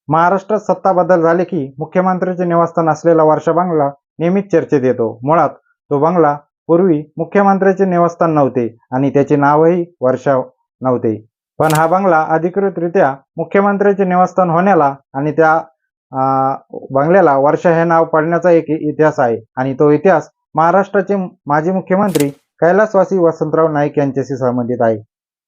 महाराष्ट्रात सत्ता बदल झाले की मुख्यमंत्र्याचे निवासस्थान असलेला वर्षा बंगला नेहमीच चर्चेत येतो. मुळात तो बंगला पूर्वी मुख्यमंत्र्याचे निवासस्थान नव्हते आणि त्याचे नावही वर्षा नव्हते. पण हा बंगला अधिकृतरित्या मुख्यमंत्र्याचे निवासस्थान होण्याला आणि त्या बंगल्याला वर्षा हे नाव पडण्याचा एक इतिहास आहे आणि तो इतिहास महाराष्ट्राचे माजी मुख्यमंत्री कैलासवासी वसंतराव नाईक यांच्याशी संबंधित आहे.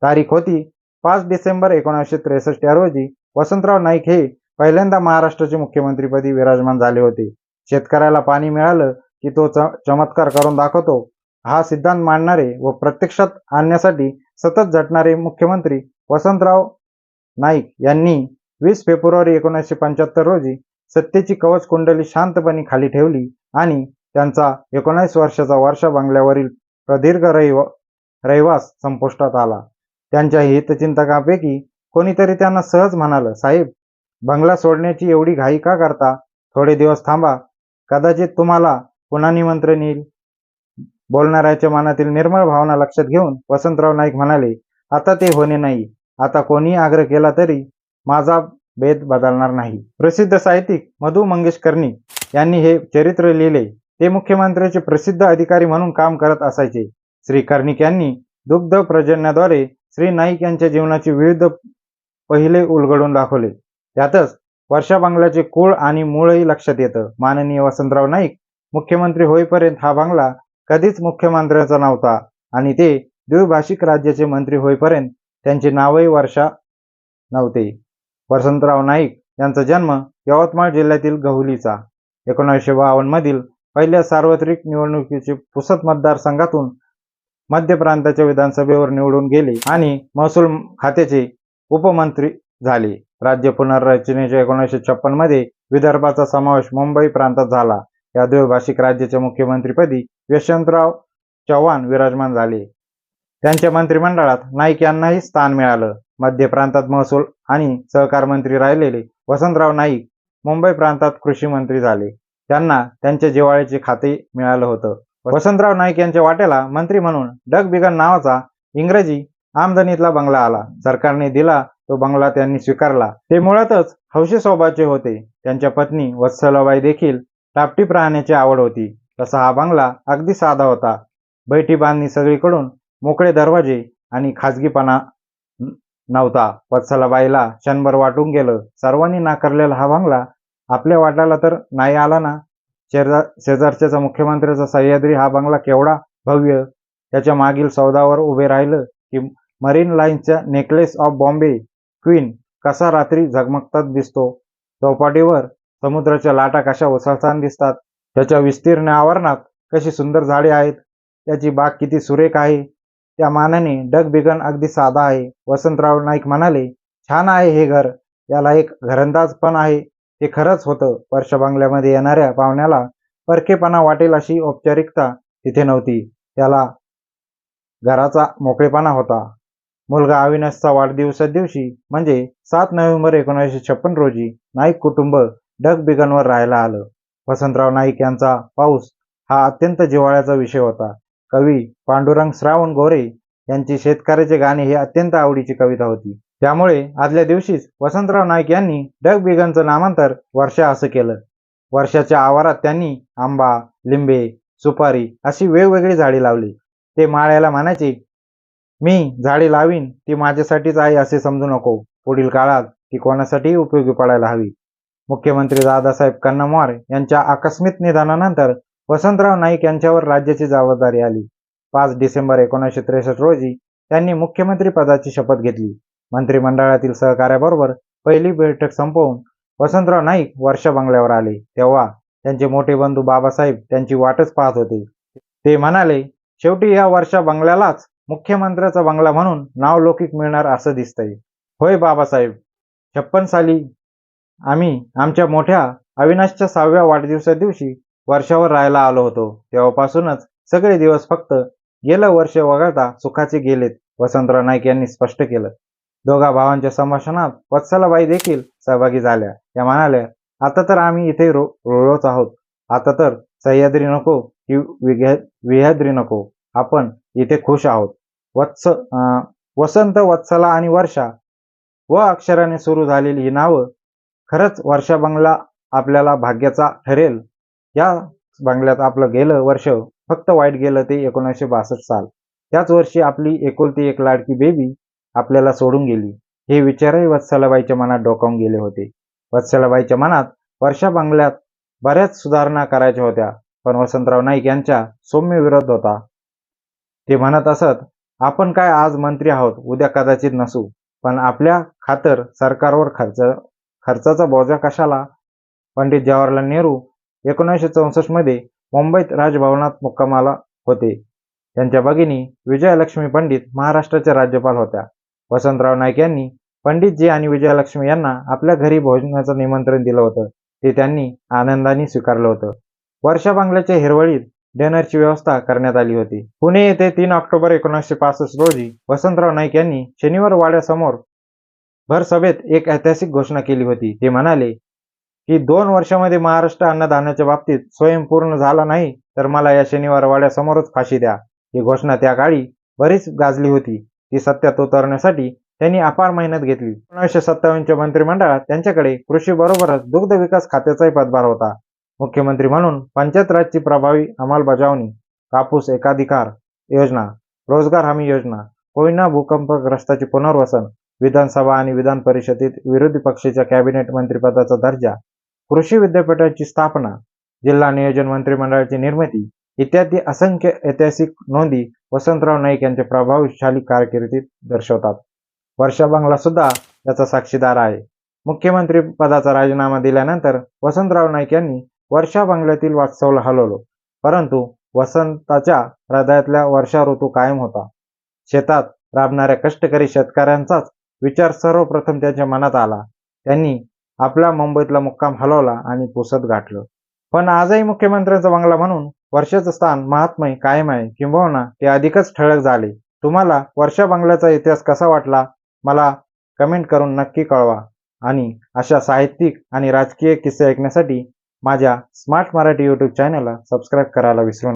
तारीख होती 5 डिसेंबर 1963 या रोजी वसंतराव नाईक हे पहिल्यांदा महाराष्ट्राचे मुख्यमंत्रीपदी विराजमान झाले होते. शेतकऱ्याला पाणी मिळालं की तो चमत्कार करून दाखवतो हा सिद्धांत मांडणारे व प्रत्यक्षात आणण्यासाठी सतत झटणारे मुख्यमंत्री वसंतराव नाईक यांनी 20 फेब्रुवारी 1975 रोजी सत्तेची कवच कुंडली शांतपणे खाली ठेवली आणि त्यांचा 19 वर्षाचा वर्षा बंगल्यावरील प्रदीर्घ रहिवास संपुष्टात आला. त्यांच्या हितचिंतकांपैकी कोणीतरी त्यांना सहज म्हणालं, साहेब, बंगला सोडण्याची एवढी घाई का करता? थोडे दिवस थांबा, कदाचित तुम्हाला पुन्हा निमंत्रण येईल. बोलणाऱ्याच्या मनातील निर्मळ भावना लक्षात घेऊन वसंतराव नाईक म्हणाले, आता ते होणे नाही. आता कोणी आग्रह केला तरी माझा भेद बदलणार नाही. प्रसिद्ध साहित्यिक मधु मंगेश कर्णिक यांनी हे चरित्र लिहिले. ते मुख्यमंत्र्याचे प्रसिद्ध अधिकारी म्हणून काम करत असायचे. श्री कर्णिक यांनी दुग्ध प्रजननाद्वारे श्री नाईक यांच्या जीवनाचे विविध पहिले उलगडून दाखवले. त्यातच वर्षा बंगल्याचे कुळ आणि मूळही लक्षात येतं. माननीय वसंतराव नाईक मुख्यमंत्री होईपर्यंत हा बंगला कधीच मुख्यमंत्र्याचा नव्हता आणि ते द्विभाषिक राज्याचे मंत्री होईपर्यंत त्यांचे नावही वर्षा नव्हते. वसंतराव नाईक यांचा जन्म यवतमाळ जिल्ह्यातील गहुलीचा. 1952 मधील पहिल्या सार्वत्रिक निवडणुकीचे पुसद मतदारसंघातून मध्य प्रांताच्या विधानसभेवर निवडून गेले आणि महसूल खात्याचे उपमंत्री झाले. राज्य पुनर्रचनेच्या 1956 मध्ये विदर्भाचा समावेश मुंबई प्रांतात झाला. या द्विभाषिक राज्याच्या मुख्यमंत्रीपदी यशवंतराव चव्हाण विराजमान झाले. त्यांच्या मंत्रिमंडळात नाईक यांनाही स्थान मिळालं. मध्य प्रांतात महसूल आणि सहकार मंत्री राहिलेले वसंतराव नाईक मुंबई प्रांतात कृषी मंत्री झाले. त्यांना त्यांच्या जिव्हाळ्याचे खाते मिळालं होतं. वसंतराव नाईक यांच्या वाट्याला मंत्री म्हणून डग बिगन नावाचा इंग्रजी आमदनीतला बंगला आला. सरकारने दिला तो बंगला त्यांनी स्वीकारला. ते मुळातच हौशी स्वभावाचे होते. त्यांच्या पत्नी वत्सलाबाई देखील टापटीप राहण्याची आवड होती. तसा हा बंगला अगदी साधा होता. बैठी बांधणी सगळीकडून, मोकळे दरवाजे आणि खाजगीपणा नव्हता. वत्सलाबाईला क्षणभर वाटून गेलं, सर्वांनी नाकारलेला हा बंगला आपल्या वाट्याला तर नाही आला ना. शेजारच्याचा मुख्यमंत्र्याचा सह्याद्री हा बंगला केवढा भव्य. त्याच्या मागील सौदावर उभे राहिलं की मरीन लाईन्सच्या नेकलेस ऑफ बॉम्बे क्वीन कसा रात्री झगमगतात दिसतो. चौपाटीवर समुद्राच्या लाटा कशा उसळताना दिसतात. त्याच्या विस्तीर्ण आवरणात कशी सुंदर झाडे आहेत. त्याची बाग किती सुरेख आहे. त्या मानाने डग बिगन अगदी साधा आहे. वसंतराव नाईक म्हणाले, छान आहे हे घर. याला एक घरंदाज पण आहे. ते खरंच होतं. वर्षा बंगल्यामध्ये येणाऱ्या पाहुण्याला परकेपणा वाटेल अशी औपचारिकता तिथे नव्हती. त्याला घराचा मोकळेपणा होता. मुलगा अविनाशचा वाढदिवसा दिवशी म्हणजे 7 नोव्हेंबर 1956 रोजी नाईक कुटुंब डग बिगनवर राहायला आलं. वसंतराव नाईक यांचा पाऊस हा अत्यंत जिव्हाळ्याचा विषय होता. कवी पांडुरंग श्रावण गोरे यांची शेतकऱ्याचे गाणे ही अत्यंत आवडीची कविता होती. त्यामुळे आदल्या दिवशीच वसंतराव नाईक यांनी डग बिगनचं नामांतर वर्षा असं केलं. वर्षाच्या आवारात त्यांनी आंबा, लिंबे, सुपारी अशी वेगवेगळी झाडी लावली. ते माळ्याला म्हणायचे, मी झाडे लावीन ती माझ्यासाठीच आहे असे समजू नको. पुढील काळात ती कोणासाठीही उपयोगी पडायला हवी. मुख्यमंत्री दादासाहेब कन्नमवार यांच्या आकस्मिक निधनानंतर वसंतराव नाईक यांच्यावर राज्याची जबाबदारी आली. 5 डिसेंबर 1963 रोजी त्यांनी मुख्यमंत्री पदाची शपथ घेतली. मंत्रिमंडळातील सहकार्याबरोबर पहिली बैठक संपवून वसंतराव नाईक वर्षा बंगल्यावर आले. तेव्हा त्यांचे मोठे बंधू बाबासाहेब त्यांची वाटच पाहत होते. ते म्हणाले, शेवटी या वर्षा बंगल्यालाच मुख्यमंत्र्याचा बंगला म्हणून नावलौकिक मिळणार असं दिसतंय. होय बाबासाहेब, 56 साली आम्ही आमच्या मोठ्या अविनाशच्या 6व्या वाढदिवसा दिवशी वर्षावर राहायला आलो होतो. तेव्हापासूनच सगळे दिवस फक्त गेलं वर्ष वगळता सुखाचे गेलेत, वसंतराव नाईक यांनी स्पष्ट केलं. दोघा भावांच्या संभाषणात वत्सलाबाई देखील सहभागी झाल्या. त्या म्हणाल्या, आता तर आम्ही इथे रुळलोच आहोत. आता तर सह्याद्री नको की विह्याद्री नको, आपण इथे खुश आहोत. वसंत, वत्सला आणि वर्षा व अक्षराने सुरू झालेली ही नावं खरंच वर्षा बंगला आपल्याला भाग्याचा ठरेल. या बंगल्यात आपलं गेलं वर्ष फक्त वाईट गेलं ते 1962 साल. त्याच वर्षी आपली एकुलती एक लाडकी बेबी आपल्याला सोडून गेली. हे विचारही वत्सलाबाईच्या मनात डोकावून गेले होते. वत्सलाबाईच्या मनात वर्षा बंगल्यात बऱ्याच सुधारणा करायच्या होत्या, पण वसंतराव नाईक यांचा सौम्य विरोध होता. ते म्हणत असत, आपण काय आज मंत्री आहोत, उद्या कदाचित नसू, पण आपल्या खातर सरकारवर खर्चाचा बोजा कशाला? पंडित जवाहरलाल नेहरू 1964 मध्ये मुंबईत राजभवनात मुक्कामाला होते. त्यांच्या भगिनी विजयालक्ष्मी पंडित महाराष्ट्राच्या राज्यपाल होत्या. वसंतराव नाईक यांनी पंडितजी आणि विजयालक्ष्मी यांना आपल्या घरी भोजनाचं निमंत्रण दिलं होतं. ते त्यांनी आनंदाने स्वीकारलं होतं. वर्षा बंगल्याच्या हिरवळीत डिनरची व्यवस्था करण्यात आली होती. पुणे येथे 3 ऑक्टोबर 1965 रोजी वसंतराव नाईक यांनी शनिवार वाड्यासमोर भर सभेत एक ऐतिहासिक घोषणा केली होती. ते म्हणाले की 2 वर्षांमध्ये महाराष्ट्र अन्नधान्याच्या बाबतीत स्वयंपूर्ण झाला नाही तर मला या शनिवार वाड्यासमोरच फाशी द्या. ही घोषणा त्या काळी बरीच गाजली होती. ती सत्यात उतरवण्यासाठी त्यांनी अपार मेहनत घेतली. 1957च्या मंत्रिमंडळात त्यांच्याकडे कृषीबरोबरच दुग्ध विकास खात्याचाही पदभार होता. मुख्यमंत्री म्हणून पंचायत राजची प्रभावी अंमलबजावणी, कापूस एकाधिकार योजना, रोजगार हमी योजना, कोयना भूकंपग्रस्तांचे पुनर्वसन, विधानसभा आणि विधान परिषदेत विरोधी पक्षाच्या कॅबिनेट मंत्रिपदाचा दर्जा, कृषी विद्यापीठाची स्थापना, जिल्हा नियोजन मंत्रिमंडळाची निर्मिती इत्यादी असंख्य ऐतिहासिक नोंदी वसंतराव नाईक यांच्या प्रभावशाली कारकिर्दीत दर्शवतात. वर्षा बंगला सुद्धा याचा साक्षीदार आहे. मुख्यमंत्री पदाचा राजीनामा दिल्यानंतर वसंतराव नाईक यांनी वर्षा बंगल्यातील वास्तव्य हलवलं, परंतु वसंताच्या हृदयातला वर्षा ऋतू कायम होता. शेतात राबणाऱ्या कष्टकरी शेतकऱ्यांचाच विचार सर्वप्रथम त्यांच्या मनात आला. त्यांनी आपला मुंबईतला मुक्काम हलवला आणि पुसद गाठलं. पण आजही मुख्यमंत्र्यांचा बंगला म्हणून वर्षाचं स्थान महात्म्य कायम आहे, किंबहुना ते अधिकच ठळक झाले. तुम्हाला वर्षा बंगल्याचा इतिहास कसा वाटला मला कमेंट करून नक्की कळवा. आणि अशा साहित्यिक आणि राजकीय किस्से ऐकण्यासाठी माझ्या स्मार्ट मराठी यूट्यूब चॅनलला सबस्क्राईब करायला विसरू नका.